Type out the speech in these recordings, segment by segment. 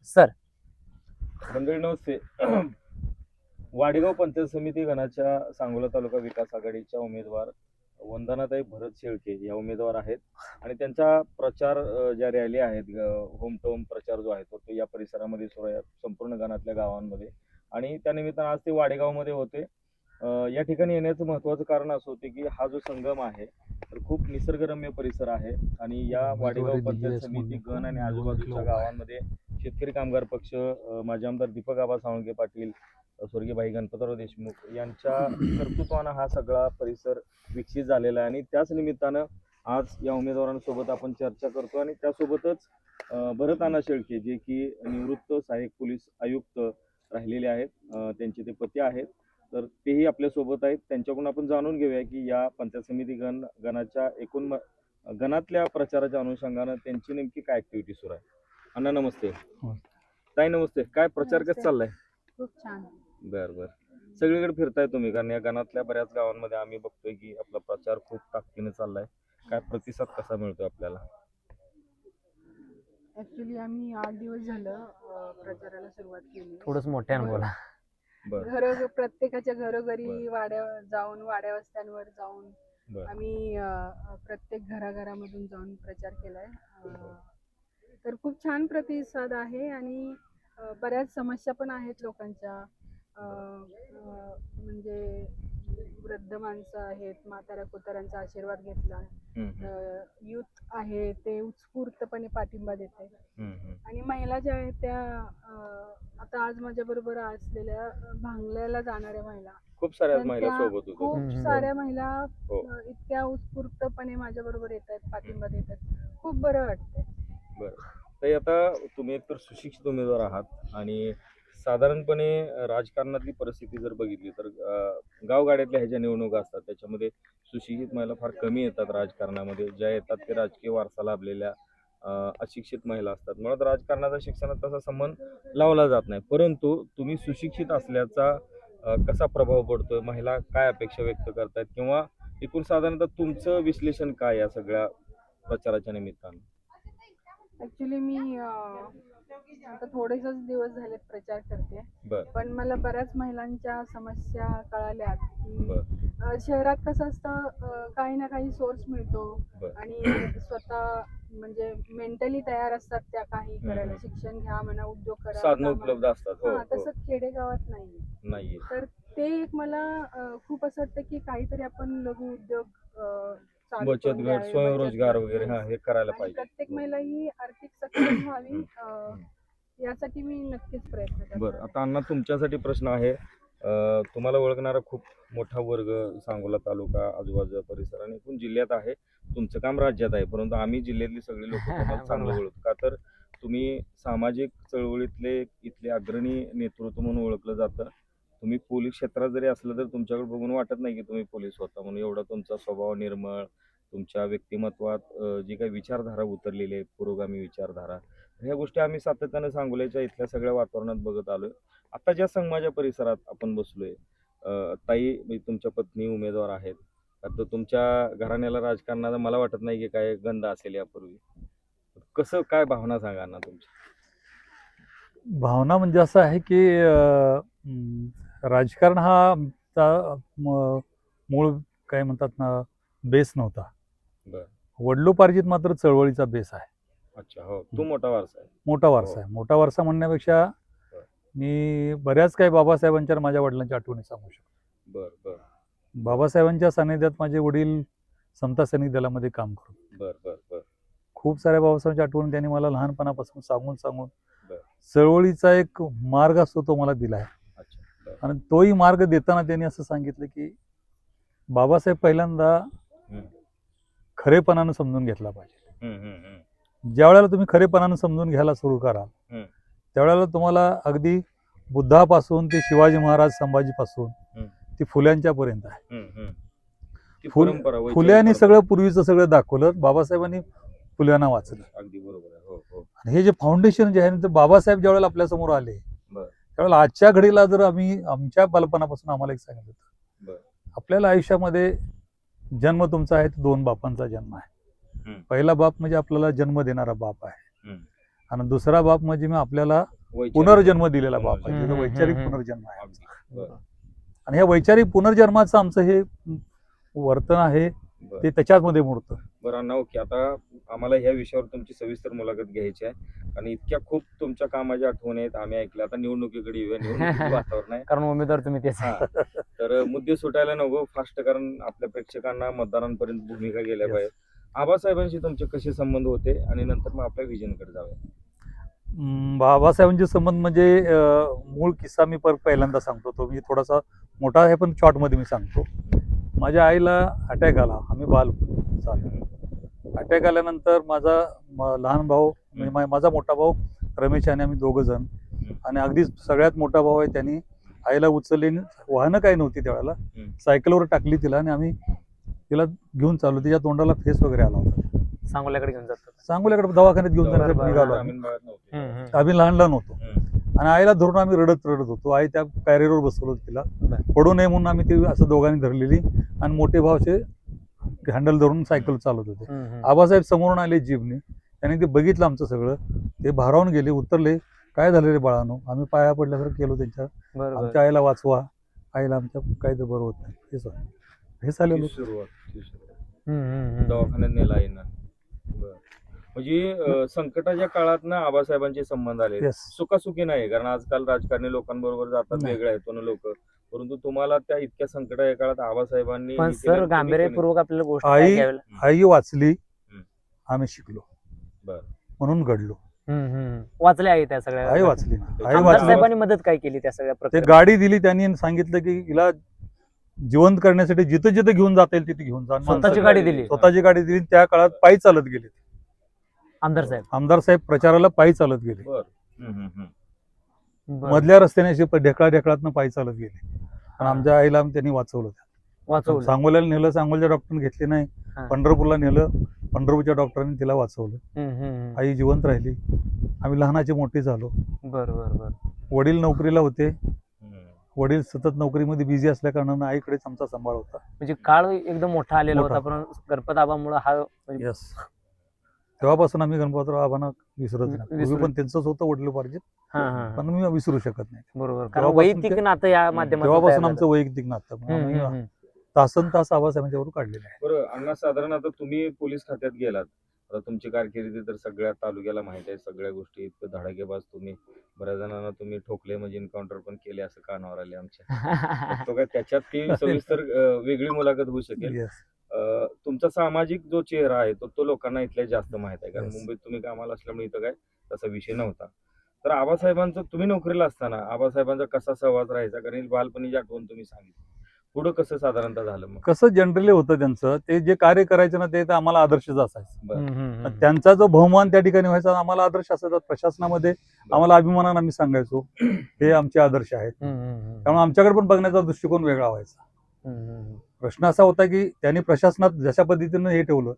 Sir. मंडळी नमस्ते. वाडेगाव पंचायत समिती गणाच्या सांगोला तालुका विकास आघाडीच्या उमेदवार वंदनाताई भरत शेळके या उमेदवार आहेत आणि त्यांचा प्रचार ज्या रॅली आहेत होम टू होम प्रचार जो आहे तो या परिसरामध्ये सुरू आहे संपूर्ण गणातल्या गावांमध्ये आणि त्यानिमित्तानं आज ते वाडेगावमध्ये होते. या ठिकाणी येण्याचं महत्त्वाचं कारण असं होते की हा जो संगम आहे तर खूप निसर्गरम्य परिसर आहे आणि या वाडेगाव पंचायत समिती गण आणि आजूबाजूच्या गावांमध्ये शेतकरी कामगार पक्ष, माजी आमदार दीपक आबा साळुंखे पाटील, स्वर्गीय भाई गणपतराव देशमुख यांच्या कर्तृत्वानं हा सगळा परिसर विकसित झालेला आहे आणि त्याच निमित्तानं आज या उमेदवारांसोबत आपण चर्चा करतो आणि त्यासोबतच भरत अण्णा शेळके जे की निवृत्त सहाय्यक पोलीस आयुक्त राहिलेले आहेत, त्यांचे ते पती आहेत, तर तेही आपल्यासोबत आहेत. त्यांच्याकडून आपण जाणून घेऊया की या पंचायत समिती गणाच्या एकूण गणातल्या प्रचाराच्या अनुषंगानं त्यांची नेमकी काय ऍक्टिव्हिटी सुरू आहे. अण्णा नमस्ते. ताई नमस्ते. काय प्रचार कसं चाललाय? खूप छान. बर सगळीकडे फिरताय तुम्ही, कारण या गणातल्या बऱ्याच गावांमध्ये आम्ही बघतोय की आपला प्रचार खूप ताकदीने चाललाय. काय प्रतिसाद कसा मिळतोय आपल्याला? ऍक्च्युली आम्ही 8 दिवस झालं प्रचाराला सुरुवात केली. थोडंच मोठ्यानं बोला. प्रत्येकाच्या घरोघरी वाड्या वस्त्यांवर जाऊन आम्ही प्रत्येक घराघरामधून जाऊन प्रचार केलाय. तर खूप छान प्रतिसाद आहे आणि बऱ्याच समस्या पण आहेत लोकांच्या. म्हणजे वृद्ध माणसं आहेत, म्हाताऱ्या कुताऱ्यांचा आशीर्वाद घेतला. युथ आहे ते उत्स्फूर्तपणे पाठिंबा देत आहे आणि महिला ज्या आहेत त्या आता आज माझ्या बरोबर असलेल्या भांगल्याला जाणाऱ्या महिला खूप साऱ्या महिला सोबत होत्या. खूप साऱ्या महिला इतक्या उत्स्फूर्तपणे माझ्या बरोबर येत आहेत, पाठिंबा देत आहेत. खूप बरं वाटतंय. बरं, आता तुम्ही एकतर सुशिक्षित उमेदवार आहात आणि साधारणपणे राजकारणातली परिस्थिती जर बघितली तर गावगाड्यातल्या ह्या ज्या निवडणुका असतात त्याच्यामध्ये सुशिक्षित महिला फार कमी येतात राजकारणामध्ये. ज्या येतात ते राजकीय वारसा लाभलेल्या अशिक्षित महिला असतात. मुळात राजकारणाचा शिक्षणात तसा संबंध लावला जात नाही, परंतु तुम्ही सुशिक्षित असल्याचा कसा प्रभाव पडतोय, महिला काय अपेक्षा व्यक्त करतायत किंवा एकूण साधारणतः तुमचं विश्लेषण काय या सगळ्या प्रचाराच्या निमित्तानं? ऍक्च्युली मी आता थोडेच दिवस झाले प्रचार करते, पण मला बऱ्याच महिलांच्या समस्या कळाल्या की शहरात कसं असतं, काही ना काही सोर्स मिळतो आणि स्वतः म्हणजे मेंटली तयार असतात त्या काही करायला. शिक्षण घ्या म्हणा, उद्योग करा, साधनं उपलब्ध असतात. तसं खेडेगावात नाहीये. तर ते एक मला खूप असं वाटतं की काहीतरी आपण लघु उद्योग, बचत गट, स्वयंरोजगार वगैरे हे करायला पाहिजे. प्रत्येक महिला ही आर्थिक सक्षम व्हावी यासाठी मी नक्कीच प्रयत्न करते. बरं, आता अण्णा तुमच्यासाठी प्रश्न आहे. तुम्हाला ओळखणारा खूप मोठा वर्ग सांगोला तालुका, आजूबाजूचा परिसर आणि एकूण जिल्ह्यात आहे. तुमचं काम राज्यात आहे, परंतु आम्ही जिल्ह्यातली सगळी लोक तुम्हाला चांगलं ओळखतो. का तर तुम्ही सामाजिक चळवळीतले इथले अग्रणी नेतृत्व म्हणून ओळखलं जातं. तुम्ही पोलीस क्षेत्रात जरी असलं तर तुमच्याकडे बघून वाटत नाही की तुम्ही पोलीस होता म्हणून. एवढा तुमचा स्वभाव निर्मळ, तुमच्या व्यक्तिमत्वात जी काही विचारधारा उतरलेली आहे, पुरोगामी विचारधारा, ह्या गोष्टी आम्ही सातत्यानं सांगोल्याच्या इथल्या सगळ्या वातावरणात बघत आलोय. आता ज्या संघाच्या परिसरात आपण बसलोय, ताई तुमच्या पत्नी उमेदवार आहेत, तर तुमच्या घराण्याला राजकारणाचा मला वाटत नाही की काय गंध असेल यापूर्वी. कसं काय भावना सांगा ना तुमच्या? भावना म्हणजे असं आहे की राजकारण हा मूळ काय म्हणतात ना बेस नव्हता. वडिलोपार्जित मात्र चळवळीचा बेस आहे. अच्छा, हो, तो मोठा वारसा आहे. मोठा वारसा आहे. मोठा वारसा म्हणण्यापेक्षा मी बऱ्याच काही बाबासाहेबांच्या माझ्या वडिलांच्या आठवणी सांगू शकतो. बाबासाहेबांच्या सानिध्यात माझे वडील समता सैनिक दलामध्ये काम करतो. खूप साऱ्या बाबासाहेबांच्या आठवणी त्यांनी मला लहानपणापासून सांगून चळवळीचा एक मार्ग असतो तो मला दिला आहे. आणि तोही मार्ग देताना त्यांनी असं सांगितलं की बाबासाहेब पहिल्यांदा खरेपणानं समजून घेतला पाहिजे. ज्या वेळेला तुम्ही खरेपणानं समजून घ्यायला सुरू कराल त्यावेळेला तुम्हाला अगदी बुद्धापासून ते शिवाजी महाराज, संभाजीपासून ते फुल्यांच्या पर्यंत आहे. फुल्यांनी सगळं पूर्वीचं सगळं दाखवलं, बाबासाहेबांनी फुल्यांना वाचलं. अगदी बरोबर. आणि हे जे फाउंडेशन जे आहे, बाबासाहेब ज्या वेळेला आपल्या समोर आले त्यावेळेला आजच्या घडीला जर आम्ही आमच्या बालपणापासून आम्हाला एक सांगितलं होतं, आपल्याला आयुष्यामध्ये जन्म तुमचा आहे तो 2 बापांचा जन्म आहे. पहिला बाप म्हणजे आपल्याला जन्म देणारा बाप आहे आणि दुसरा बाप म्हणजे मी आपल्याला वैचारिक पुनर्जन्म दिलेला बाप आहे, पुनर्जन्म. जो वैचारिक हम्म. पुनर्जन्म आहे आमचा. बरं, आणि ह्या वैचारिक पुनर्जन्माचं आमचं हे वर्तन आहे बरं. ते त्याच्यामध्ये मोडतं. बरं अण्णा, ओके. आता आम्हाला ह्या विषयावर तुमची सविस्तर मुलाखत घ्यायची आहे आणि इतक्या खूप तुमच्या कामाच्या आठवणी आहेत आम्ही ऐकल्या. आता निवडणुकीकडे येऊया. निवडणुकीचं वातावरण आहे. कारण उमेदवार तुम्ही तेच हा. तर मुद्दे सुटायला नको फास्ट, कारण आपल्या प्रेक्षकांना मतदारांपर्यंत भूमिका गेल्या Yes. पाहिजे. आबासाहेबांशी तुमचे कसे संबंध होते आणि नंतर मग आपल्या विजनकडे जाऊया. बाबासाहेबांचे संबंध म्हणजे मूळ किस्सा मी पहिल्यांदा सांगतो. तो मी थोडासा मोठा आहे पण शॉर्टमध्ये मी सांगतो. माझ्या आईला अटॅक आला, आम्ही बाल झालो. अटॅक आल्यानंतर माझा लहान भाऊ म्हणजे माझा मोठा भाऊ रमेश आणि आम्ही दोघं जण, आणि अगदी सगळ्यात मोठा भाऊ आहे त्यांनी आईला उचलली. वाहनं काही नव्हती त्यावेळेला, सायकलवर टाकली तिला आणि आम्ही तिला घेऊन चाललो. तिच्या तोंडाला फेस वगैरे आला होता. सांगोल्याकडे घेऊन जातात. सांगोल्याकडे दवाखान्यात घेऊन बरं, जाण्यासाठी बरं. निघालो आम्ही. ग्रामीण भागात नव्हते. आम्ही लहान लहान होतो आणि आईला धरून आम्ही रडत होतो. आई त्या कॅरियरवर बसवलो तिला, बरं. पडू नये म्हणून आम्ही ती असं दोघांनी धरलेली, आणि मोठे भावचे हँडल धरून सायकल चालवत होते. आबासाहेब समोरून आले जीपने, त्यांनी ते बघितलं आमचं सगळं. ते भारावून गेले, उतरले. काय झालं रे बाळानो? आम्ही पाया पडल्यासारखं केलो त्यांच्या. बरोबर. आमच्या आईला वाचवा, आईला आमच्या काही तर बरं होत नाही. हे चालेल. ती सुरुवात. दवाखान्यात नेला आईनं. बरं. म्हणजे संकटाच्या काळात ना आबासाहेबांचे संबंध आले. येस. सुखासुखी नाही, कारण आजकाल राजकारणी लोकांबरोबर जातात, नाही. वेगळे आहेत लोक, परंतु तुम्हाला त्या इतक्या संकटाच्या काळात आबासाहेबांनी पण हे सर केलं, गांभीर्यपूर्वक आपल्याला गोष्ट आई- काय घ्यावी लागेल. आई वाचली, आम्ही शिकलो, बरं. म्हणून घडलो. वाचले आहे त्या सगळ्या. आई वाचली ना, आई आमदार वाचली. साहेबांनी मदत काय केली त्या सगळ्या ते प्रकारे? गाडी दिली त्यांनी, सांगितलं की हिला जिवंत करण्यासाठी जिथं जिथं घेऊन जाता येईल तिथे घेऊन जा. स्वतःची गाडी दिली. स्वतःची गाडी दिली. त्या काळात पायी चालत गेले. आमदार साहेब. आमदार साहेब प्रचाराला पायी चालत गेले. बरं. बरं. मधल्या रस्त्याने असे ढेकळातनं पायी चालत गेले. आणि आमच्या आईला त्यांनी वाचवलं. वाचवलं. सांगोल्याला नेलं, सांगोलच्या डॉक्टरने घेतली नाही. हा. पंढरपूरला नेलं, पंढरपूरच्या डॉक्टरांनी तिला वाचवलं. आई जिवंत राहिली. आम्ही लहानाची मोठी झालो. बरोबर. वडील नोकरीला होते. वडील सतत नोकरीमध्ये बिझी असल्या कारणानं आईकडेच आमचा सांभाळ होता. म्हणजे काळ एकदम मोठा आलेला मोठा. होता, पण गणपत आबामुळे हा म्हणजे यस. तेव्हापासून आम्ही गणपतराव आबांना विसरत नाही. विसरत. पूर्वी पण त्यांचंच होतं वडिलोपार्जित, हा. पण मी विसरू शकत नाही. बरोबर. कारण तेव्हापासून वैयक्तिक ते- नातं या माध्यमातून तेव्हापासून तयार आमचं झालं. वैयक्तिक नातं हम्म. आम्ही तासन तास आबासाहेबांच्यावर काढलेलं आहे. बरं अण्णा, साधारण आता तुम्ही पोलीस खात्यात गेलात, आता तुमची कारकिर्दी तर सगळ्या तालुक्याला माहित आहे, सगळ्या गोष्टी इतकं धडाकेबाज तुम्ही, बऱ्याच जणांना तुम्ही ठोकले, म्हणजे एन्काउंटर पण केले असं कानावर आले आमच्या. तो काय त्याच्यात ती सविस्तर वेगळी मुलाखत होऊ शकेल. Yes. तुमचा सामाजिक जो चेहरा आहे तो लोकांना इथल्या जास्त माहित आहे, कारण Yes. मुंबईत तुम्ही कामाला असल्यामुळे इथं काय तसा विषय नव्हता. तर आबासाहेबांचं तुम्ही नोकरीला असताना आबासाहेबांचा कसा सहवास राहायचा, कारण बालपणीची आठवण तुम्ही सांगितली, पुढं कसं साधारणतः झालं मग? कसं जनरली होतं त्यांचं, ते जे कार्य करायचे ना ते तर आम्हाला आदर्शच असायचं. बरं. आणि त्यांचा जो बहुमान त्या ठिकाणी व्हायचा आम्हाला आदर्श असायचा. प्रशासनामध्ये आम्हाला अभिमानानं आम्ही सांगायचो हे आमचे आदर्श आहेत. त्यामुळे आमच्याकडे पण बघण्याचा दृष्टिकोन वेगळा व्हायचा. प्रश्न असा होता की त्यांनी प्रशासनात जशा पद्धतीनं हे ठेवलं,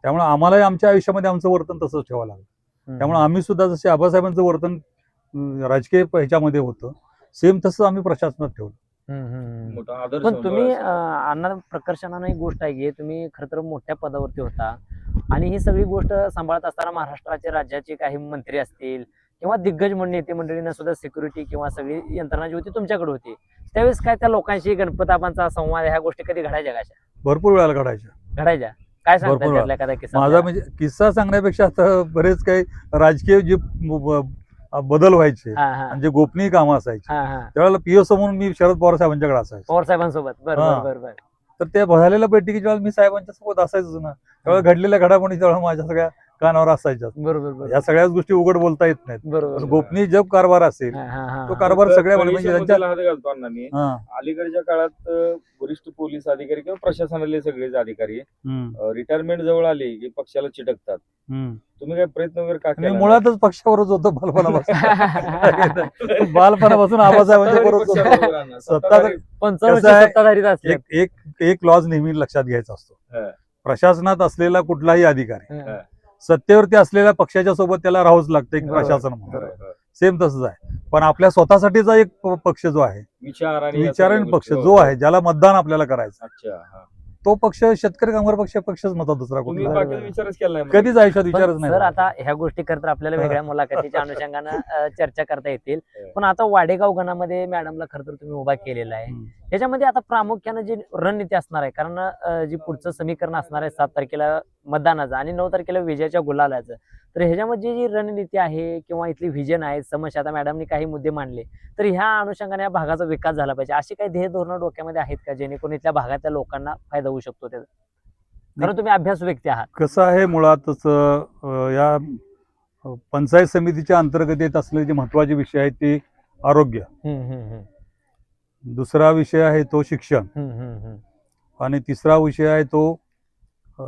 त्यामुळे आम्हालाही आमच्या आयुष्यामध्ये आमचं वर्तन तसंच ठेवावं लागलं. त्यामुळे आम्ही सुद्धा जसे आबासाहेबांचं वर्तन राजकीय ह्याच्यामध्ये होतं, सेम तसं आम्ही प्रशासनात ठेवलं. मोठा आदर्श पण होता तुम्ही असं. अण्णा प्रकर्षणानं एक गोष्ट आहे की तुम्ही खरं तर मोठ्या पदावरती होता, आणि ही सगळी गोष्ट सांभाळत असताना महाराष्ट्राचे राज्याचे काही मंत्री असतील किंवा दिग्गज नेते मंडळींना सुद्धा सिक्युरिटी किंवा सगळी यंत्रणा जी होती तुमच्याकडे होती. त्यावेळेस काय त्या लोकांशी गणपताबांचा संवाद, ह्या गोष्टी कधी घडायच्या कशा? भरपूर वेळाला घडायच्या. काय सांगता भरपूर त्यातला एखादा किस्सा? माझा म्हणजे किस्सा सांगण्यापेक्षा आता बरेच काही राजकीय जे बदल व्हायचे हा, हा, आणि जे गोपनीय कामं असायची, हा, हा. त्यावेळेला पीओ म्हणून मी शरद पवार साहेबांच्याकडे असायचो. पवार साहेबांसोबत. बरं हा. बरं बरं. तर त्या झालेल्या बैठकीच्या वेळेला मी साहेबांच्या सोबत असायचोच ना. त्यावेळेला घडलेल्या घडामोडी त्यावेळेला माझ्या सगळ्या कानावर असायच्याच. बरोबर बरोबर या सगळ्याच गोष्टी उघड बोलता येत नाहीत. बरोबर. पण गोपनीय जब कारभार असेल हा, हा, हा, तो हा. कारभार सगळ्या म्हणजे कळीच्या त्यांच्या मुद्द्याला हात घालतो अण्णा मी. हा. अलीकडच्या काळात वरिष्ठ पोलीस अधिकारी किंवा प्रशासनातले सगळेच अधिकारी हम्म. रिटायरमेंट जवळ आले की पक्षाला चिटकतात. हम्म. तुम्ही काय प्रयत्न वगैरे का मी केला? मुळातच पक्षावरच होतो बालपणापासून. बालपणापासून आबासाहेबांच्या बरोबर होतो. पक्षाबरोबर अण्णा. सत्ताधारी- 55 कसं आहे? सत्ताधारीत असले. एक लॉज नेहमी लक्षात घ्यायचा असतो. हा. प्रशासनात असलेला कुठलाही अधिकारी हा. सत्तेवरती असलेल्या पक्षाच्या सोबत त्याला राहावंच लागतं, एक बरोबर. प्रशासन म्हणून. बरं, बरं. सेम तसंच आहे. पण आपल्या स्वतःसाठीचा एक पक्ष जो आहे, विचार आणि या विचारण सगळ्या पक्ष गोष्टी. जो आहे, ज्याला मतदान आपल्याला करायचं, अच्छा. हा. तो पक्ष शेतकरी कामगार पक्षच नव्हता दुसरा तुम्ही कुठला. बाकी विचारच केला नाही कधीच आयुष्यात विचारच नाही सर झाला. आता ह्या गोष्टी करत आपल्याला वेगळ्या मुलाखतीच्या अनुषंगानं चर्चा करता येतील. पण आता वाडेगाव गणामध्ये मॅडमला खरं तर तुम्ही उभा केलेला आहे. हम्म. ह्याच्यामध्ये आता प्रामुख्यानं जी रणनीती असणार आहे, कारण जी पुढचं समीकरण असणार आहे 7 तारखेला मतदानाचं आणि 9 तारखेला विजयाच्या गुलालाचं, तर ह्याच्यामध्ये जी रणनीती आहे किंवा इथली व्हिजन आहे, समस्या आता मॅडमनी काही मुद्दे मांडले, तर ह्या अनुषंगाने या भागाचा विकास झाला पाहिजे अशी काही ध्येय धोरणं डोक्यामध्ये आहेत का, जेणेकरून इथल्या भागातल्या लोकांना फायदा होऊ शकतो त्याचा? कारण तुम्ही अभ्यास व्यक्ती आहात. कसं आहे मुळातच या पंचायत समितीच्या अंतर्गत येत असलेले जे महत्वाचे विषय आहेत ते आरोग्य, दुसरा विषय आहे तो शिक्षण, आणि तिसरा विषय आहे तो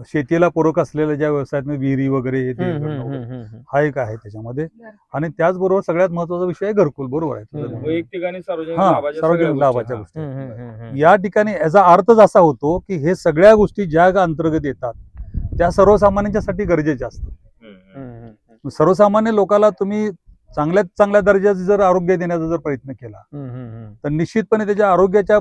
शेतीला पूरक असलेल्या ज्या व्यवसायात विहिरी वगैरे हे ते करणं, हा एक आहे त्याच्यामध्ये. आणि त्याचबरोबर सगळ्यात महत्वाचा विषय आहे घरकुल. बरोबर आहे तुझं म्हणणं. वैयक्तिक आणि सार्वजनिक हा, लाभाच्या सार्वजनिक सगळ्या लाभाच्या गोष्टी. गोष्टी. या ठिकाणी याचा अर्थच असा होतो की हे सगळ्या गोष्टी ज्या अंतर्गत येतात त्या सर्वसामान्यांच्यासाठी गरजेच्या असतात. सर्वसामान्य लोकांना तुम्ही चांगल्यात चांगल्या दर्जाचे जर आरोग्य देण्याचा जर प्रयत्न केला तर निश्चितपणे त्याच्या आरोग्याच्या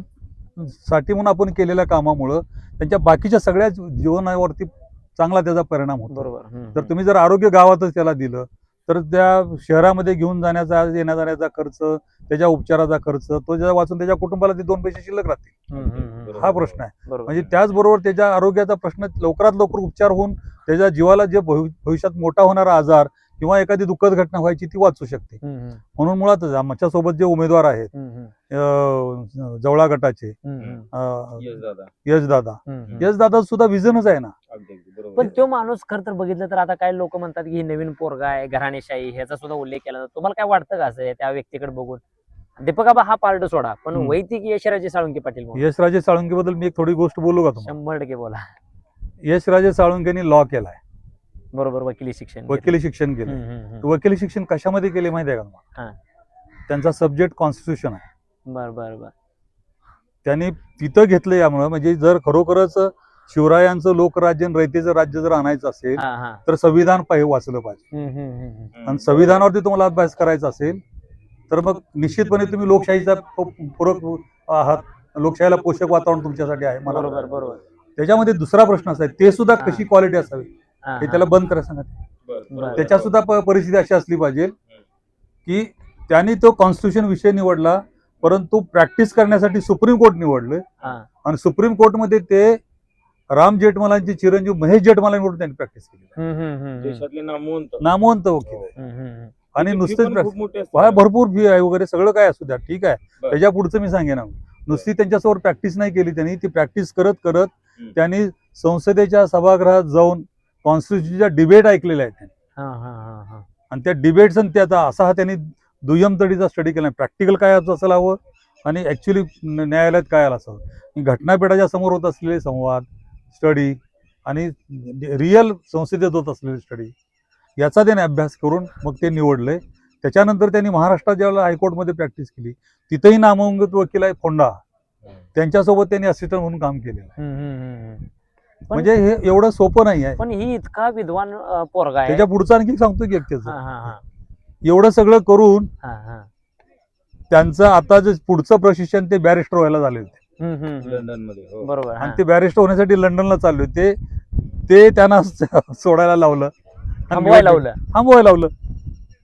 साठी म्हणून आपण केलेल्या कामामुळं त्यांच्या बाकीच्या सगळ्या जीवनावरती चांगला त्याचा परिणाम होतो. बरोबर. तर तुम्ही जर आरोग्य गावातच त्याला दिलं तर त्या शहरामध्ये घेऊन जाण्याचा येण्या जाण्याचा खर्च, त्याच्या उपचाराचा खर्च, तो ज्या वाचून त्याच्या कुटुंबाला ते 2 पैसे शिल्लक राहतील. हा प्रश्न आहे. म्हणजे त्याचबरोबर त्याच्या आरोग्याचा प्रश्न लवकरात लवकर उपचार होऊन त्याच्या जीवाला जे भविष्यात मोठा होणारा आजार किंवा एखादी दुःखद घटना व्हायची ती वाचू शकते. म्हणून मुळातच आमच्या सोबत जे उमेदवार आहेत जवळा गटाचे यशदादा सुद्धा विजनच आहे ना. पण तो माणूस खरं तर बघितलं तर आता काय लोक म्हणतात की ही नवीन पोरगा आहे, घराणेशाही, ह्याचा सुद्धा उल्लेख केला जातो. तुम्हाला काय वाटतं का असं त्या व्यक्तीकडे बघून? दीपक आबा हा पार्ट सोडा, पण वैयक्तिक यशराजे साळुंके पाटील म्हणून. यशराजे साळुंके बद्दल मी एक थोडी गोष्ट बोलू का तुम्हाला? 100% बोला. यशराजे साळुंकेनी लॉ केलाय, बरोबर, वकिली शिक्षण. वकिली शिक्षण केलं. वकिली शिक्षण कशामध्ये केले माहिती आहे का तुम्हाला? त्यांचा सब्जेक्ट कॉन्स्टिट्यूशन आहे. बर. त्यांनी तिथं घेतलं यामुळे, म्हणजे जर खरोखरच शिवरायांचं लोकराज्य आणि रयतेचं राज्य जर आणायचं असेल तर संविधान वाचलं पाहिजे. आणि संविधानावरती तुम्हाला अभ्यास करायचा असेल तर मग निश्चितपणे तुम्ही लोकशाहीचा पूरक आहात. लोकशाहीला पोषक वातावरण तुमच्यासाठी आहे. मला बरोबर. त्याच्यामध्ये दुसरा प्रश्न असा आहे, ते सुद्धा कशी क्वालिटी असावी हे त्याला बंद करायला सांगा. त्याच्या सुद्धा परिस्थिती अशी असली पाहिजे की त्यांनी तो कॉन्स्टिट्यूशन विषय निवडला, परंतु प्रॅक्टिस करण्यासाठी सुप्रीम कोर्ट निवडलं. आणि सुप्रीम कोर्टमध्ये ते राम जेठमलांचे चिरंजीव महेश जेठमलांकडून त्यांनी प्रॅक्टिस केली. देशातले नामवंत वकील. आणि नुसतेच भरपूर फी आहे वगैरे सगळं काय असू द्या, ठीक आहे, त्याच्या पुढचं मी सांगेन. नुसती त्यांच्यासमोर प्रॅक्टिस नाही केली त्यांनी, ती प्रॅक्टिस करत करत त्यांनी संसदेच्या सभागृहात जाऊन कॉन्स्टिट्यूशनच्या डिबेट ऐकलेल्या आहेत त्यांनी. आणि त्या डिबेट्स आणि त्याचा असा त्यांनी दुय्यम तडीचा स्टडी केला. प्रॅक्टिकल काय असायला हवं आणि ऍक्च्युली न्यायालयात काय आलं असावं, घटनापीठाच्या समोर होत असलेले संवाद, स्टडी आणि रिअल संसदेत होत असलेली स्टडी, याचा त्याने अभ्यास करून मग ते निवडले. त्याच्यानंतर त्यांनी महाराष्ट्रात ज्यावेळेला हायकोर्टमध्ये प्रॅक्टिस केली तिथेही नामांकित वकील आहे फोंडा, त्यांच्यासोबत त्यांनी असिस्टंट म्हणून काम केलेलं. म्हणजे हे एवढं सोपं नाही आहे. पण ही इतका विद्वान पोरगा आहे. त्याच्या पुढचं आणखी सांगतो की त्याचं एवढं सगळं करून त्यांचं आता जे पुढचं प्रशिक्षण ते बॅरिस्टर व्हायला झाले होते लंडन मध्ये. बरोबर. आणि ते बॅरिस्टर होण्यासाठी लंडनला चालले होते. ते त्यांना सोडायला लावलं, थांबवायला लावलं.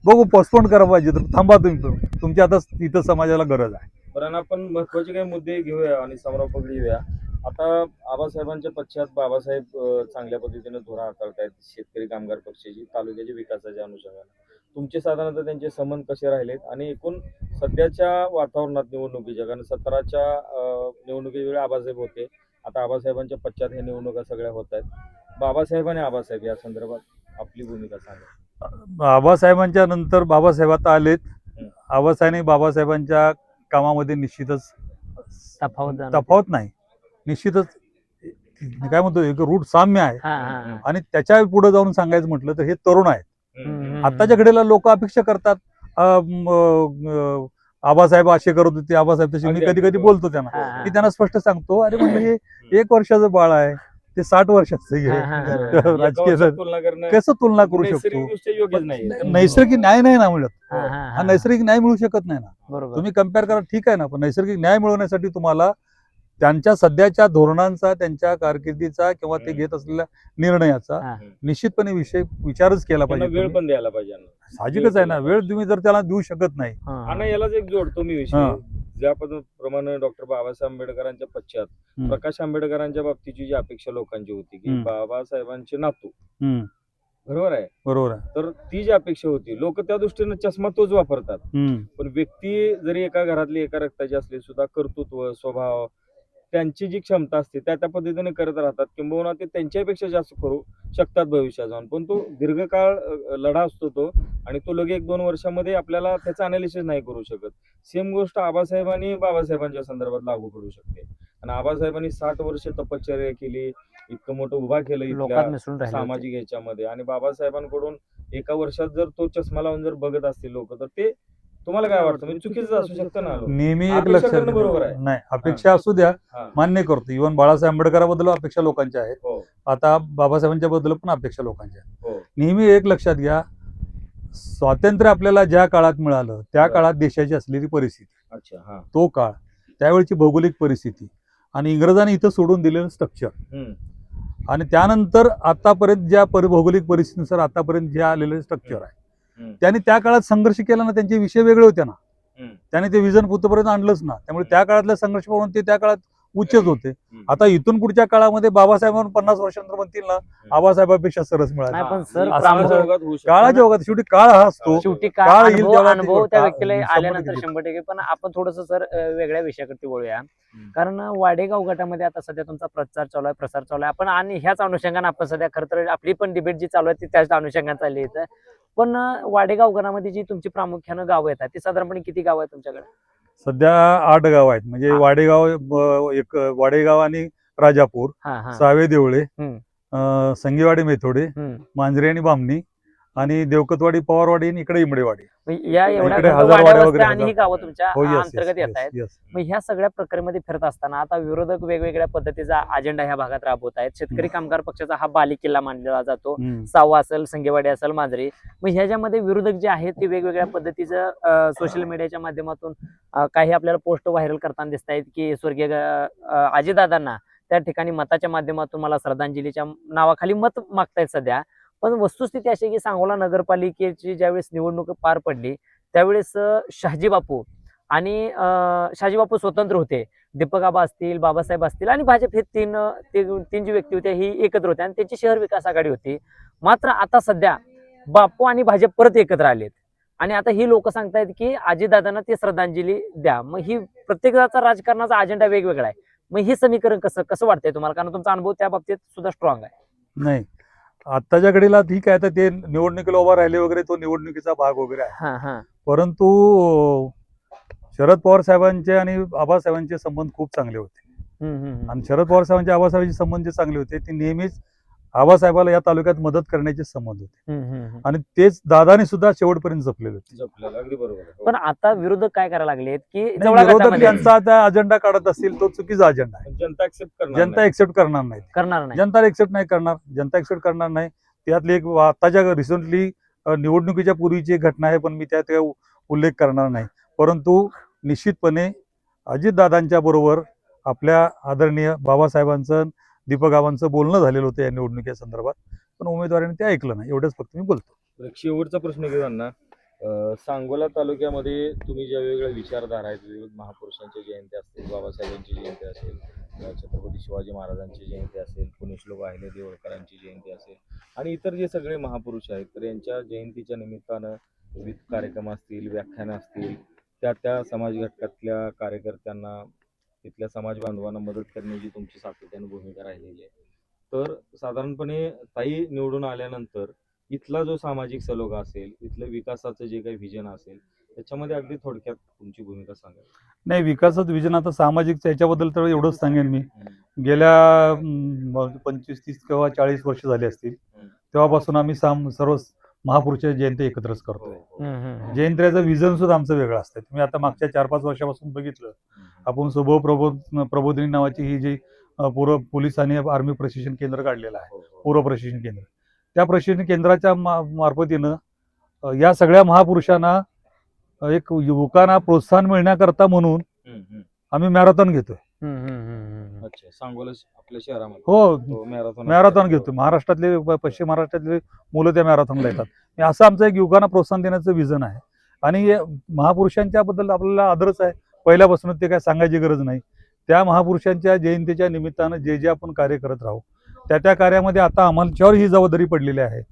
बघू पोस्टपोन करा पाहिजे तर थांबा तुम्ही, तुमची आता इथं समाजाला गरज आहे. पण आपण महत्वाचे काही मुद्दे घेऊया आणि समोर पकडूया. आता आबासाहेबांच्या पश्चात बाबासाहेब चांगल्या पद्धतीने धोरण हाताळतायत शेतकरी कामगार पक्षाची, तालुक्याच्या विकासाच्या अनुषंगाने. तुमचे साधारणतः त्यांचे संबंध कसे राहिलेत आणि एकूण सध्याच्या वातावरणात निवडणुकीच्या, कारण 17च्या निवडणुकीच्या वेळी आबासाहेब होते, आता आबासाहेबांच्या पश्चात ह्या निवडणुका सगळ्या होत आहेत. बाबासाहेब आणि आबासाहेब या संदर्भात आपली भूमिका सांगा. आबासाहेबांच्या नंतर बाबासाहेब आता आलेत. आबासाहेबांनी बाबासाहेबांच्या कामामध्ये निश्चितच तफावत नाही, निश्चितच काय म्हणतो एक रूट साम्य आहे. आणि त्याच्या पुढे जाऊन सांगायचं म्हटलं तर हे तरुण आहेत. आताच्या घडीला लोक अपेक्षा करतात आबासाहेब असे करत होते, आबासाहेब तसे. मी कधी कधी बोलतो त्यांना की त्यांना स्पष्ट सांगतो, अरे म्हणजे हे 1 वर्षाचं बाळ आहे, ते 60 वर्षाचं आहे. राजकीय कसं तुलना करू शकतो? नैसर्गिक न्याय नाही ना मिळत. हा नैसर्गिक न्याय मिळू शकत नाही ना. तुम्ही कम्पेअर करा, ठीक आहे ना, पण नैसर्गिक न्याय मिळवण्यासाठी तुम्हाला त्यांच्या सध्याच्या धोरणांचा, त्यांच्या कारकिर्दीचा किंवा ते घेत असलेल्या निर्णयाचा हा. निश्चितपणे विचारच केला त्यांना पाहिजे वेळ तुम्ही. पण द्यायला पाहिजे ना. साहजिकच आहे ना, वेळ तुम्ही जर त्याला देऊ शकत नाही. हा. आणि यालाच एक जोडतो मी विषय, हा. ज्या प्रमाणे डॉक्टर बाबासाहेब आंबेडकरांच्या पश्चात हम्म. प्रकाश आंबेडकरांच्या बाबतीची जी अपेक्षा लोकांची होती की हम्म. बाबासाहेबांचे नातू, हम्म, बरोबर आहे, बरोबर आहे. तर ती जी अपेक्षा होती, लोक त्या दृष्टीने चष्मा तोच वापरतात. हम्म, पण व्यक्ती जरी एका घरातली एका रक्ताची असली सुद्धा कर्तृत्व, स्वभाव, त्यांची जी क्षमता असते त्या त्या पद्धतीने करत राहतात, किंबहुना ते त्यांच्यापेक्षा जास्त करू शकतात भविष्यात जाऊन. पण तो दीर्घकाळ लढा असतो तो, आणि तो लगे 1-2 वर्षामध्ये आपल्याला त्याचं अनालिसिस नाही करू शकत. सेम गोष्ट आबासाहेब आणि बाबासाहेबांच्या संदर्भात लागू पडू शकते. आणि आबासाहेबांनी 60 वर्ष तपश्चर्या केली, इतकं मोठं उभा केलं लोकात इथल्या मिसळून राहिले होते. सामाजिक ह्याच्यामध्ये, आणि बाबासाहेबांकडून एका वर्षात जर तो चष्मा लावून जर बघत असतील लोक, तर ते तुम्हाला काय वाटतं, म्हणजे चुकीचं असू शकतं ना. नेहमी एक अपेक्षा लक्षात करणं बरोबर आहे. नाही, अपेक्षा असू द्या, हा. मान्य करतो. इव्हन बाळासाहेब आंबेडकराबद्दल अपेक्षा लोकांच्या आहेत, हो, आता बाबासाहेबांच्या बद्दल पण अपेक्षा लोकांच्या आहेत. हो, नेहमी एक लक्षात घ्या, स्वातंत्र्य आपल्याला ज्या काळात मिळालं त्या बरं. काळात देशाची असलेली परिस्थिती, अच्छा, हा, तो काळ, त्यावेळची भौगोलिक परिस्थिती आणि इंग्रजांनी इथं सोडून दिलेलं स्ट्रक्चर, हम्म, आणि त्यानंतर आतापर्यंत ज्या भौगोलिक परिस्थितीनुसार आतापर्यंत जे आलेलं स्ट्रक्चर आहे, हम्म. त्यांनी त्या काळात संघर्ष केला ना, त्यांचे विषय वेगळे होते ना, हम्म. त्याने ते विजन पुतपर्यंत आणलंच ना. त्यामुळे त्या काळातल्या संघर्ष पाहून ते त्या काळात उच्चच होते. हम्म. आता इथून पुढच्या काळामध्ये बाबासाहेबांना 50 वर्षांनंतर म्हणतील ना, आबासाहेबांपेक्षा सरस मिळाले. नाही, पण हा, सर, म्हणजे प्रामुख्याने काळाच्या ओघात होऊ शकतं. काळाच्या ओघात शेवटी काळ हा असतो. शेवटी काळ काय येईल तेव्हा ते अनुभव त्या व्यक्तीला 100% आल्यानंतर 100%. पण आपण थोडस सर वेगळ्या विषयाकडे वळूया. कारण वाडेगाव गटामध्ये आता सध्या तुमचा प्रचार चालू आहे, प्रसार चालू आहे. आपण आणि ह्याच अनुषंगाने आपण सध्या खरं तर आपली पण डिबेट जी चालू आहे ती त्याच अनुषंगाने चालली आहे. पण वाडेगाव गणामध्ये जी तुमची प्रामुख्यानं गावं येतात ती साधारणपणे किती गाव आहेत तुमच्याकडे? सध्या 8 गाव आहेत. म्हणजे हा. एक वाडेगाव आणि राजापूर, हा हा. सावे देवळे, हम्म. संगीवाडी मेथोडे, हम्म. मांजरे आणि बामणी, आणि देवकतवाडी, पवारवाडी, आणि इकडे इमडेवाडी. मग या एवढ्या इकडे फक्त हजारवाड्या वाड्या वगैरे, वस्त्या आणि ही गावं तुमच्या हो, yes, अंतर्गत येत आहेत. yes. मग ह्या सगळ्या प्रक्रियेमध्ये फिरत असताना आता विरोधक वेगवेगळ्या पद्धतीचा अजेंडा ह्या भागात राबवत आहेत. शेतकरी कामगार पक्षाचा हा बालेकिल्ला मानला जातो. हम्म. सावा असेल, संगेवाडी असेल, मांजरी. मग ह्याच्यामध्ये विरोधक जे आहेत ते वेगवेगळ्या पद्धतीचं सोशल मीडियाच्या माध्यमातून काही आपल्याला पोस्ट व्हायरल करताना दिसत आहेत की स्वर्गीय अजितदादांना त्या ठिकाणी मताच्या माध्यमातून मला श्रद्धांजलीच्या नावाखाली मत मागतायत सध्या. पण वस्तुस्थिती अशी की सांगोला नगरपालिकेची ज्यावेळेस निवडणूक पार पडली त्यावेळेस शहाजी बापू आणि शहाजी बापू स्वतंत्र होते. दीपक आबा असतील, बाबासाहेब असतील आणि भाजप हे तीन जी व्यक्ती होत्या ही एकत्र होत्या आणि त्यांची शहर विकास आघाडी होती. मात्र आता सध्या बापू आणि भाजप परत एकत्र आलेत आणि आता ही लोक सांगतायत की अजितदादांना ते श्रद्धांजली द्या. मग ही प्रत्येकाचा राजकारणाचा अजेंडा वेगवेगळा आहे. मग हे समीकरण कसं वाटतंय तुम्हाला? कारण तुमचा अनुभव त्या बाबतीत सुद्धा स्ट्रॉंग आहे. नाही, आत्ताच्या घडीला ठीक आहे, तर ते निवडणुकीला उभा राहिले वगैरे, तो निवडणुकीचा भाग वगैरे आहे. हा हा. परंतु शरद पवार साहेबांचे आणि आबासाहेबांचे संबंध खूप चांगले होते. आणि शरद पवार साहेबांचे आबासाहेबांचे संबंध जे चांगले होते ते नेहमीच आबासाहेबाला या तालुक्यात मदत करण्याचे संबंध होते आणि तेच दादाने सुद्धा शेवटपर्यंत जपलेले होते. अगदी बरोबर आहे. पण आता विरोधक काय करायला लागलेत की नाही, जवळ विरोधक गटामध्ये ज्यांचा आता अजेंडा काढत असतील तो चुकीचा अजेंडा आहे. जनता ऍक्सेप्ट करणार जनता नाही. एक्सेप्ट करणार नाही. करणार नाही. जनता एक्सेप्ट नाही करणार. जनता एक्सेप्ट करणार नाही. त्यातली एक आताच्या रिसेंटली निवडणुकीच्या पूर्वीची एक घटना आहे, पण मी त्यात काही उल्लेख करणार नाही. परंतु निश्चितपणे अजितदादांच्या बरोबर आपल्या आदरणीय बाबासाहेबांचं, दीपक आबांचं बोलणं झालेलं होतं या निवडणुकीच्या संदर्भात, पण उमेदवारांनी ते ऐकलं नाही. एवढंच फक्त मी बोलतो. एक शेवटचा प्रश्न घेऊ ना. सांगोला तालुक्यामध्ये तुम्ही ज्या वेगवेगळ्या विचारधारा आहेत, विविध महापुरुषांच्या जयंती असतील, बाबासाहेबांची जयंती असेल, छत्रपती शिवाजी महाराजांची जयंती असेल, पुण्यश्लोक अहिल्यादेवी होळकरांची जयंती असेल आणि इतर जे सगळे महापुरुष आहेत, तर यांच्या जयंतीच्या निमित्तानं विविध कार्यक्रम असतील, व्याख्यानं असतील, त्या समाज घटकातल्या कार्यकर्त्यांना, तिथल्या समाज बांधवांना मदत करण्याची तुमची सातत्याने भूमिका राहिलेली आहे. तर साधारणपणे ताई निवडून आल्यानंतर इथला जो सामाजिक सलोखा असेल, इथलं विकासाचं जे काही व्हिजन असेल, त्याच्यामध्ये अगदी थोडक्यात तुमची भूमिका सांगा. नाही, विकासाचं विजन आता सामाजिकचं याच्याबद्दल तर एवढंच सांगेन मी. गेल्या 25-30 किंवा 40 वर्ष झाली असतील तेव्हापासून आम्ही सर्व महापुरुषाच्या जयंती एकत्रच करतो. जयंत्याचं विजन सुद्धा आमचं वेगळं असतं. तुम्ही आता मागच्या 4-5 वर्षापासून बघितलं, आपण स्वभाव प्रबोधिनी नावाची ही जी पूर्व पोलीस आणि आर्मी प्रशिक्षण केंद्र काढलेलं आहे, पूर्व प्रशिक्षण केंद्र, त्या प्रशिक्षण केंद्राच्या मार्फतीनं या सगळ्या महापुरुषांना एक युवकांना प्रोत्साहन मिळण्याकरता म्हणून आम्ही मॅरेथॉन घेतोय. अच्छा, सांगोला आपल्या शहरामध्ये हो, मॅरेथॉन मॅरेथॉन घेतो. महाराष्ट्रातले पश्चिम महाराष्ट्रातले मुलं त्या मॅरेथॉनला येतात. असं आमचं एक युवकांना प्रोत्साहन देण्याचं विजन आहे. आणि हे महापुरुषांच्या बद्दल आपल्याला आदरच आहे पहिल्यापासून, ते काय सांगायची गरज नाही. त्या महापुरुषांच्या जयंतीच्या निमित्तानं जे जे आपण कार्य करत राहू, त्या कार्यामध्ये आता आम्हाच्यावर ही जबाबदारी पडलेली आहे.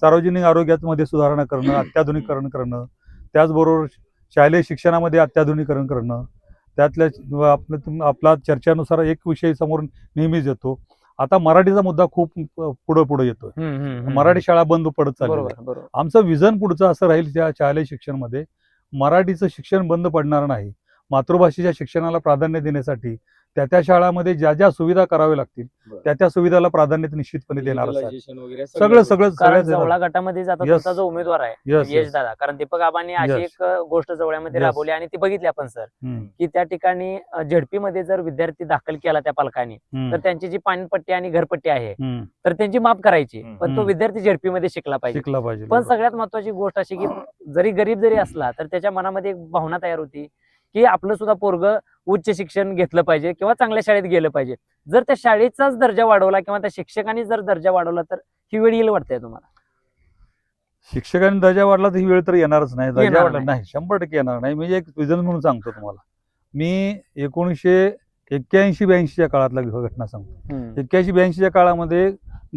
सार्वजनिक आरोग्यामध्ये सुधारणा करणं, अत्याधुनिकीकरण करणं, त्याचबरोबर शालेय शिक्षणामध्ये अत्याधुनिकीकरण करणं. त्यातल्या आपला चर्चेनुसार एक विषय समोर नेहमीच येतो. आता मराठीचा मुद्दा खूप पुढे येतोय. मराठी शाळा बंद पडत चालली आहे. बरोबर बरोबर. आमचं विजन पुढचं असं राहील, त्या शालेय शिक्षणमध्ये मराठीचं शिक्षण बंद पडणार नाही. मातृभाषेच्या शिक्षणाला प्राधान्य देण्यासाठी त्या शाळांमध्ये ज्या ज्या सुविधा कराव्या लागतील त्या सुविधाला प्राधान्य निश्चितपणे देणारच आहे. सगळं कारण सगळं जवळा गटामध्ये जाता Yes. तुमचा जो उमेदवार आहे Yes, यश yes. दादा, कारण दीपक आबांनी अशी Yes. एक गोष्ट जवळ्यामध्ये Yes. राबवली आणि ती बघितली आपण सर, की त्या ठिकाणी झेडपी मध्ये जर विद्यार्थी दाखल केला त्या पालकांनी, तर त्यांची जी पाणपट्टी आणि घरपट्टी आहे तर त्यांची माफ करायची, पण तो हम्म. विद्यार्थी झेडपी मध्ये शिकला पाहिजे. शिकला पाहिजे. पण सगळ्यात महत्वाची गोष्ट अशी की जरी गरीब जरी असला तर त्याच्या मनामध्ये एक भावना तयार होती की आपलं सुद्धा पोरग उच्च शिक्षण घेतलं पाहिजे किंवा चांगल्या शाळेत गेलं पाहिजे. जर त्या शाळेचाच दर्जा वाढवला किंवा त्या शिक्षकांनी जर दर्जा वाढवला तर ही वेळ येईल वाटतंय तुम्हाला? शिक्षकांनी दर्जा वाढला तर ही वेळ तर येणारच नाही. दर्जा येणार वाढला नाही. नाही, 100% येणार नाही. म्हणजे एक रिझन म्हणून सांगतो तुम्हाला. मी 1981-82च्या काळातला घटना सांगतो. 81-82च्या काळामध्ये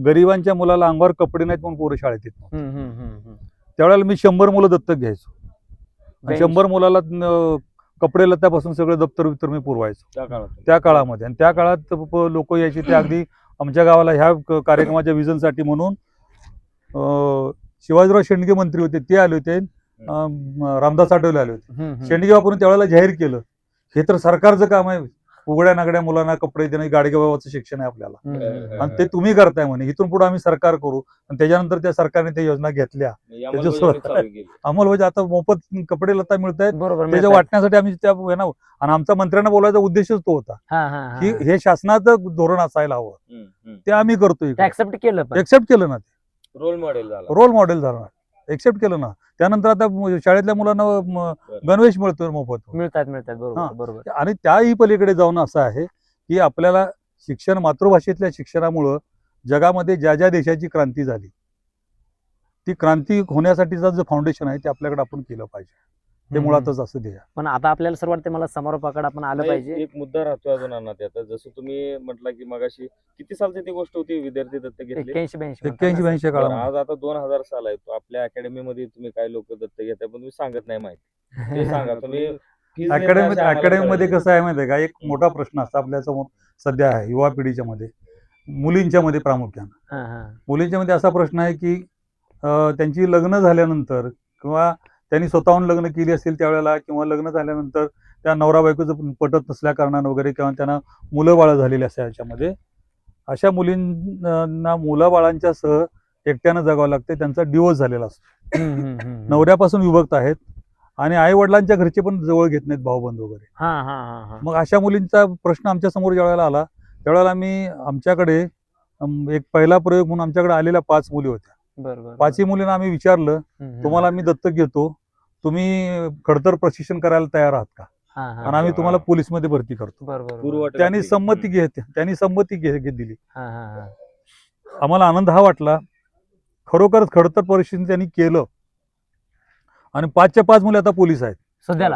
गरिबांच्या मुलाला अंगावर कपडे नाहीत म्हणून पोरं शाळेत येत नव्हते. त्यावेळेला मी 100 मुलं दत्तक घ्यायचो. आणि 100 मुलाला कपडे लत्यापासून सगळं दप्तर बिप्तर मी पुरवायचो त्या काळामध्ये. आणि त्या काळात लोक यायचे ते अगदी आमच्या गावाला ह्या कार्यक्रमाच्या विजनसाठी म्हणून शिवाजीराव शेंडगे मंत्री होते, ते आले होते. रामदास आठवले आले होते. शेंडगे वापरून त्यावेळेला जाहीर केलं, हे तर सरकारचं काम आहे, उघड्या नागड्या मुलांना कपडे देणं, गाडगेबाबाचं शिक्षण आहे आपल्याला, आणि ते तुम्ही करताय म्हणे, इथून पुढे आम्ही सरकार करू. आणि त्याच्यानंतर त्या सरकारने त्या योजना घेतल्या, अंमलबजावणी. आता मोफत कपडे लता मिळत आहेत, बरोबर. त्याच्या वाटण्यासाठी आम्ही त्या आणि आमचा मंत्र्यांना बोलायचा उद्देशच तो होता की हे शासनाचं धोरण असायला हवं, ते आम्ही करतोय. ऍक्सेप्ट केलं पण. एक्सेप्ट केलं ना, ते रोल मॉडेल झालं, एक्सेप्ट केलं ना. त्यानंतर आता शाळेतल्या मुलांना गणवेश मिळतोय मोफत. मिळतात. बरोबर बरोबर. आणि त्याही पलीकडे जाऊन असं आहे की आपल्याला शिक्षण, मातृभाषेतल्या शिक्षणामुळं जगामध्ये ज्या ज्या देशाची क्रांती झाली, ती क्रांती होण्यासाठीचा जो फाउंडेशन आहे ते आपल्याकडे आपण केलं पाहिजे. ते मुळातच असं द्या. पण आता आपल्याला सर्व वाटते मला समारोपाकडे आपण आलं पाहिजे. एक मुद्दा राहतो अजून अण्णा त्यात, जसं तुम्ही म्हटलं की मगाशी किती सालची ती गोष्ट होती, विद्यार्थी दत्तक घेतले? 81-82 काळामध्ये. आज आता 2000 साल आहे. आपल्या अकॅडमीमध्ये तुम्ही काय लोक दत्तक घेताय पण तुम्ही सांगत नाही माहिती, ते सांगा तुम्ही. अकॅडमीमध्ये कसं आहे माहिती आहे का, एक मोठा प्रश्न असतो आपल्या समोर सध्या आहे युवा पिढीच्या मध्ये, मुलींच्या मध्ये प्रामुख्यानं. मुलींच्या मध्ये असा प्रश्न आहे की त्यांची लग्न झाल्यानंतर किंवा त्यांनी स्वतःहून लग्न केली असेल त्यावेळेला, किंवा लग्न झाल्यानंतर त्या नवरा बायकोचं पटत नसल्या कारणानं वगैरे, किंवा त्यांना मुलं बाळं झालेली असते, याच्यामध्ये अशा मुलींना मुलं बाळांच्या सह एकट्यानं जगावं लागते. त्यांचा डिवोर्स झालेला असतो, नवऱ्यापासून विभक्त आहेत, आणि आई वडिलांच्या घरचे पण जवळ घेत नाहीत, भाऊबंद वगैरे. मग अशा मुलींचा प्रश्न आमच्या समोर ज्यावेळेला आला त्यावेळेला आम्ही आमच्याकडे एक पहिला प्रयोग म्हणून आमच्याकडे आलेल्या 5 मुली होत्या. 5ही मुलींना आम्ही विचारलं, तुम्हाला आम्ही दत्तक घेतो, तुम्ही खडतर प्रशिक्षण करायला तयार आहात का, आणि आम्ही तुम्हाला पोलीसमध्ये भरती करतो. त्यांनी संमती दिली. आम्हाला आनंद हा वाटला, खरोखरच खडतर प्रशिक्षण त्यांनी केलं, आणि 5च्या 5 मुली आता पोलीस आहेत,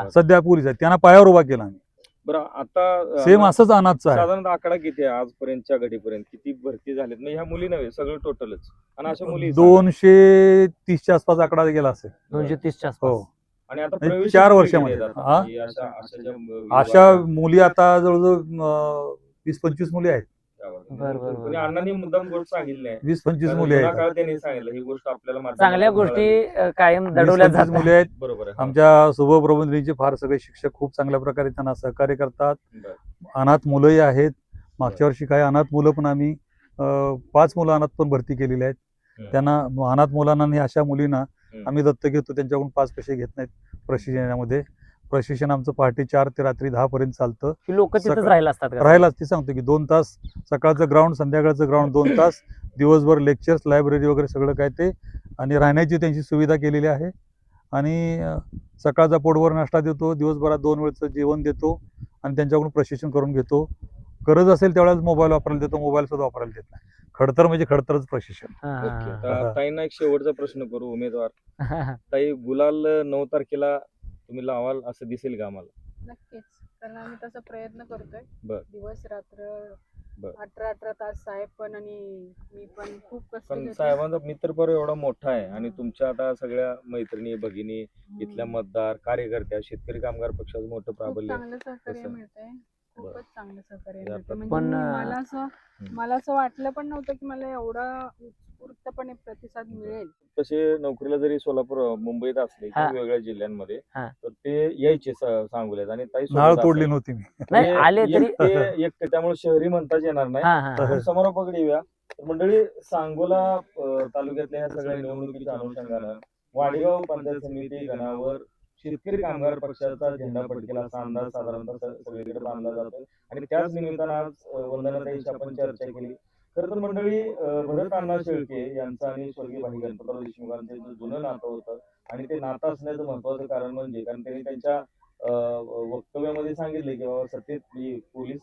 सध्या पोलीस आहेत. त्यांना पायावर उभा केला आम्ही. बरं, आता सेम असंच अनाथचं आहे. साधारण आकडा किती आहे आजपर्यंतच्या घडीपर्यंत, किती भरती झालेत? नाही ह्या मुली नव्हे, सगळं टोटलच. आणि अशा मुली 230च्या आसपास आकडा गेला असेल. 230च्या हो. आणि आता आणि प्रवेश 4 किती वर्षामध्ये. घेतात? हा? की अशा मुली आता जवळजवळ 20-25 मुली आहेत. म्हणजे अण्णांनी मुद्दाम गोष्ट सांगितली आहे. 20-25 मुली आहेत. काळ त्यांनी सांगितलं ही गोष्ट आपल्याला चांगल्या गोष्टी कायम दडवल्या 20-25 जातात. मुली आहेत. बरोबर आहे. आमच्या सुभो प्रबंधनीचे फार सगळे शिक्षक खूप चांगल्या प्रकारे त्यांना सहकार्य करतात. बरं. अनाथ मुलंही आहेत. मागच्या वर्षी काही अनाथ मुलं पण आम्ही 5 मुलं अनाथ पण भरती केलेली आहेत. त्यांना अनाथ मुलांना आणि अशा मुलींना आम्ही दत्तक घेतो, त्यांच्याकडून 5 पैसे घेत नाहीत प्रशिक्षणामध्ये. प्रशिक्षण आमचं पहाटे 4 ते रात्री 10 पर्यंत चालतं. लोक तिथंच राहिला असतात का? राहिलाच ती सांगतो की 2 तास सकाळचं ग्राउंड, संध्याकाळचं ग्राउंड 2 तास, दिवसभर लेक्चर्स, लायब्ररी वगैरे सगळं काय ते, आणि राहण्याची त्यांची सुविधा केलेली आहे. आणि सकाळचा पोटभर नाश्ता देतो, दिवसभरात 2 वेळचं जेवण देतो, आणि त्यांच्याकडून प्रशिक्षण करून घेतो. गरज असेल त्यावेळेस मोबाईल वापरायला देतो, मोबाईल सुद्धा वापरायला देत नाही. खडतर म्हणजे खडतरच प्रशिक्षण. ओके. तर ताईंना एक शेवटचा प्रश्न करू उमेदवार. ताई, गुलाल 9 तारखेला तुम्ही लावाल असं दिसेल का आम्हाला? नक्कीच, कारण आम्ही तसा प्रयत्न करतोय. बर. दिवस रात्र बर. 18 तास साहेब पण आणि मी पण खूप कष्ट पण घेते. साहेबांचा मित्रपरिवार एवढा मोठा आहे आणि तुमच्या आता सगळ्या मैत्रिणी भगिनी, इथल्या मतदार, कार्यकर्त्या, शेतकरी कामगार पक्षाचं मोठं खूप प्राबल्य. चांगलं सहकार्य कसं? मिळतंय. बरं. खूपच चांगलं सहकार्य म्हणजे मिळतंय. आता म्हणजे पण, मला असं वाटलं पण नव्हतं की मला एवढा उत्स्फूर्तपणे प्रतिसाद मिळेल. तसे नोकरीला जरी सोलापूर मुंबईत असले किंवा हा. वेगळ्या जिल्ह्यांमध्ये, हा. तर ते यायचे सांगोल्यात आणि ताई नाळ सोबत तोडली असायचे. नव्हती मी. नाही आले तरी एकटे त्यामुळे शहरी म्हणताच येणार नाही. हा हा आपण समोरापकडे येऊया. तर मंडळी, सांगोला तालुक्यातल्या ह्या सगळ्या निवडणुकीच्या अनुषंगानं वाडेगाव पंचायत समिती गणावर शेतकरी कामगार पक्षाचा झेंडा फडकेल असा अंदाज साधारणतः सगळीकडे बांधला जातो आणि त्याच निमित्तानं आज वंदनाताईंशी आपण चर्चा केली. खरं तर मंडळी, भरत अण्णा शेळके यांचं आणि स्वर्गीय भाई गणपतराव देशमुखांचं जे जुनं नातं होतं आणि ते नातं असण्याचं महत्वाचं कारण म्हणजे कारण त्यांनी त्यांच्या वक्तव्यामध्ये सांगितले की बाबा सत्तेत पोलीस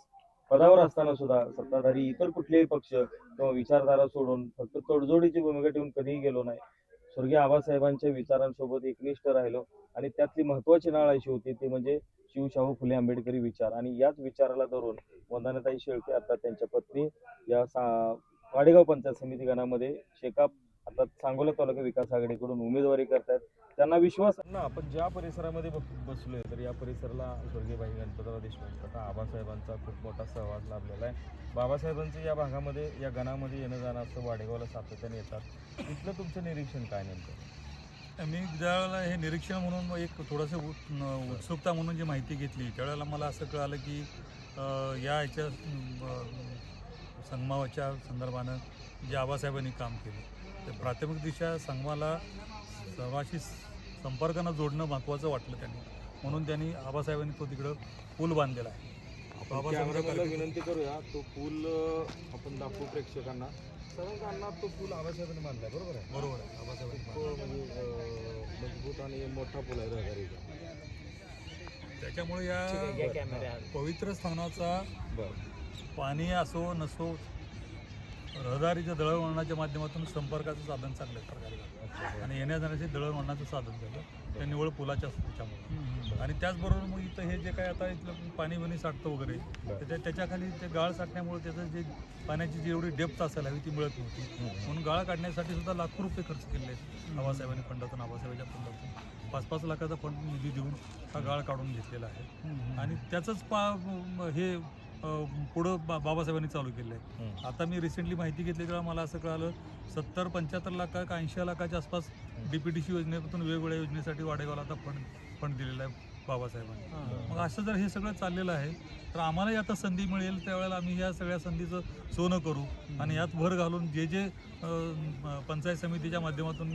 पदावर असताना सुद्धा सत्ताधारी इतर कुठलेही पक्ष किंवा विचारधारा सोडून फक्त तडजोडीची भूमिका ठेवून कधीही गेलो नाही. स्वर्गीय आबासाहेबांच्या विचारांसोबत एकनिष्ठ राहिलो आणि त्यातली महत्वाची नाळ अशी होती ती म्हणजे शिवशाहू फुले आंबेडकरी विचार आणि याच विचाराला धरून वंदनाताई शेळके आता त्यांच्या पत्नी या वाडेगाव पंचायत समिती गणामध्ये शेकाप आता सांगोला तालुका विकास आघाडीकडून उमेदवारी करतात. त्यांना विश्वास ना आपण ज्या परिसरामध्ये बसलोय तर या परिसराला स्वर्गीय भाई गणपतराव देशमुख तथा आबासाहेबांचा खूप मोठा सहवास लाभलेला आहे. बाबासाहेबांचं या भागामध्ये या गणामध्ये येणं जाणं असं वाडेगावला सातत्याने येतात. इथलं तुमचं निरीक्षण काय नेमकं? मी ज्यावेळेला हे निरीक्षण म्हणून एक थोडंसं उत्सुकता म्हणून जी माहिती घेतली त्यावेळेला मला असं कळालं की या ह्याच्या संगमाच्या संदर्भानं जे आबासाहेबांनी काम केलं ते प्राथमिकदृष्ट्या संगमाला सर्वांशी संपर्कानं जोडणं महत्त्वाचं वाटलं त्यांनी, म्हणून त्यांनी आबासाहेबांनी तो तिकडं पूल बांधलेला आहे. कॅमेरामॅनला विनंती करूया, तो पूल आपण दाखवू प्रेक्षकांना. सर्वांना तो पूल आबासाहेबांनी बांधलाय, बरोबर आहे? बरोबर आहे, आबासाहेबांनी म्हणजे मजबूत आणि मोठा पूल आहे रहदारीचा. त्याच्यामुळे या पवित्र स्थानाचा पाणी असो नसो रहदारीच्या दळणवळणाच्या माध्यमातून संपर्काचं साधन चांगल्या प्रकारे झालं आणि येण्या जाण्याचे दळणवळणाचं साधन झालं त्या निवळ पुलाच्या त्याच्यामुळे. आणि त्याचबरोबर मग इथं हे जे काय आता इथलं पाणी बणी साठतं वगैरे त्याच्याखाली ते गाळ साठण्यामुळे त्याचं जे पाण्याची जी एवढी डेप्थ असायला हवी ती मिळत नव्हती, म्हणून गाळ काढण्यासाठी सुद्धा लाखो रुपये खर्च केले आहेत आबासाहेबांनी फंडातून, आबासाहेबांच्या फंडातून 5-5 लाखाचा फंड निधी देऊन हा गाळ काढून घेतलेला आहे आणि त्याचंच हे पुढं बाबासाहेबांनी चालू केलं आहे. आता मी रिसेंटली माहिती घेतली तेव्हा मला असं कळालं 70-75 लाख का 80 लाखाच्या आसपास DPTC योजनेतून वेगवेगळ्या योजनेसाठी वाडेगावला आता फंड दिलेला आहे बाबासाहेबांनी. मग असं जर हे सगळं चाललेलं आहे तर आम्हालाही आता संधी मिळेल त्यावेळेला आम्ही या सगळ्या संधीचं सोनं करू आणि यात भर घालून जे पंचायत समितीच्या माध्यमातून